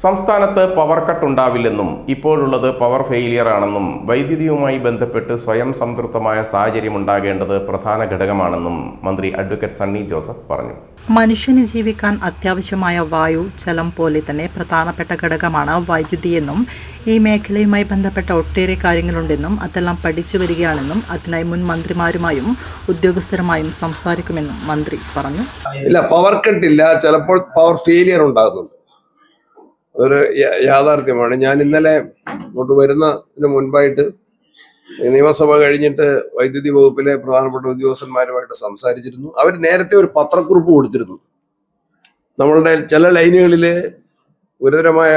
സംസ്ഥാനത്ത് power cut ഉണ്ടാവില്ലെന്നും ഇപ്പോഴുള്ളത് power failure ആണെന്നും വൈദ്യുതിയുമായി ബന്ധപ്പെട്ട് സ്വയം സംതൃപ്തമായ സാഹചര്യം ഉണ്ടാകേണ്ടത് പ്രധാന ഘടകമാണെന്നും മന്ത്രി അഡ്വക്കേറ്റ് സണ്ണി ജോസഫ് പറഞ്ഞു. മനുഷ്യന് ജീവിക്കാൻ അത്യാവശ്യമായ വായു, ജലം പോലെ തന്നെ പ്രധാനപ്പെട്ട ഘടകമാണ് വൈദ്യുതിയെന്നും ഈ മേഖലയുമായി ബന്ധപ്പെട്ട ഒട്ടേറെ കാര്യങ്ങളുണ്ടെന്നും അതെല്ലാം പഠിച്ചു വരികയാണെന്നും അതിനായി മുൻ മന്ത്രിമാരുമായും ഉദ്യോഗസ്ഥരുമായും സംസാരിക്കുമെന്നും മന്ത്രി പറഞ്ഞു. ഇല്ല, പവർ കട്ടില്ല, ചിലപ്പോൾ പവർ ഫെയിലിയർ ഉണ്ടാകുന്നുണ്ട്. അതൊരു യാഥാർത്ഥ്യമാണ്. ഞാൻ ഇന്നലെ ഇങ്ങോട്ട് വരുന്നതിന് മുൻപായിട്ട് നിയമസഭ കഴിഞ്ഞിട്ട് വൈദ്യുതി വകുപ്പിലെ പ്രധാനപ്പെട്ട ഉദ്യോഗസ്ഥന്മാരുമായിട്ട് സംസാരിച്ചിരുന്നു. അവർ നേരത്തെ ഒരു പത്രക്കുറിപ്പ് കൊടുത്തിരുന്നു. നമ്മളുടെ ചില ലൈനുകളിൽ ഗുരുതരമായ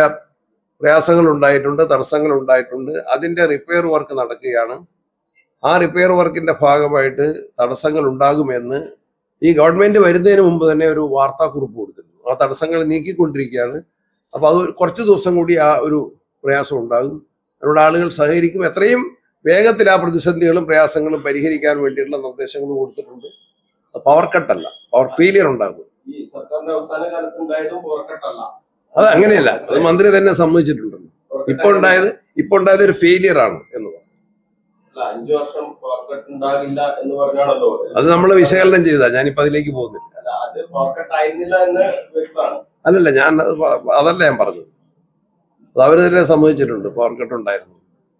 പ്രയാസങ്ങൾ ഉണ്ടായിട്ടുണ്ട്, തടസ്സങ്ങൾ ഉണ്ടായിട്ടുണ്ട്. അതിൻ്റെ റിപ്പയർ വർക്ക് നടക്കുകയാണ്. ആ റിപ്പയർ വർക്കിന്റെ ഭാഗമായിട്ട് തടസ്സങ്ങൾ ഉണ്ടാകുമെന്ന് ഈ ഗവൺമെന്റ് വരുന്നതിന് മുമ്പ് തന്നെ ഒരു വാർത്താക്കുറിപ്പ് കൊടുത്തിരുന്നു. ആ തടസ്സങ്ങൾ നീക്കിക്കൊണ്ടിരിക്കുകയാണ്. അപ്പോൾ അത് കുറച്ച് ദിവസം കൂടി ആ ഒരു പ്രയാസം ഉണ്ടാകും. അതിനോട് ആളുകൾ സഹകരിക്കും. എത്രയും വേഗത്തിൽ ആ പ്രതിസന്ധികളും പ്രയാസങ്ങളും പരിഹരിക്കാൻ വേണ്ടിയിട്ടുള്ള നിർദ്ദേശങ്ങൾ കൊടുത്തിട്ടുണ്ട്. പവർ കട്ടല്ല, പവർ ഫെയിലിയർ ഉണ്ടാകും. അത് അങ്ങനെയല്ല, അത് മന്ത്രി തന്നെ സമ്മതിച്ചിട്ടുണ്ടല്ലോ. ഇപ്പോൾ ഉണ്ടായത് ഒരു ഫെയിലിയർ ആണ് എന്ന് പറഞ്ഞു. അത് നമ്മൾ വിശകലനം ചെയ്തതാ, ഞാനിപ്പോ അതിലേക്ക് പോകുന്നില്ല. അല്ലല്ല, അതല്ല ഞാൻ പറഞ്ഞത്. അത് അവര് തന്നെ സമ്മതിച്ചിട്ടുണ്ട്, പവർ കട്ട് ഉണ്ടായിരുന്നു.